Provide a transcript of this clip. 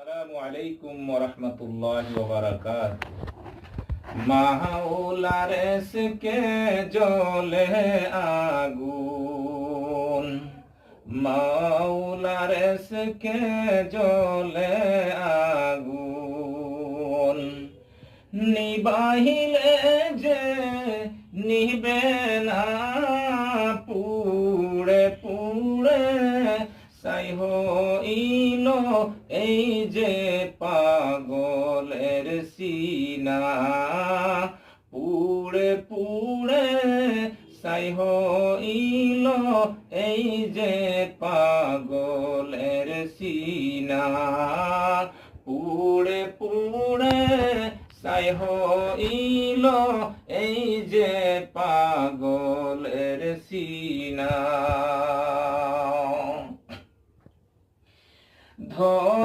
আসসালামু আলাইকুম ওয়া রাহমাতুল্লাহি ওয়া বারাকাতুহু। মাওলার ইশকে জ্বলে আগুন, মাওলার ইশকে জ্বলে আগুন, নিবাহিলে যে নিবে না, পুড়ে পুড়ে ছাই হইল এই যে পাগলের সিনা, পুড়ে পুড়ে ছাই হইল এই যে পাগলের সিনা, পুড়ে পুড়ে ছাই হইল এই যে পাগলের সিনা।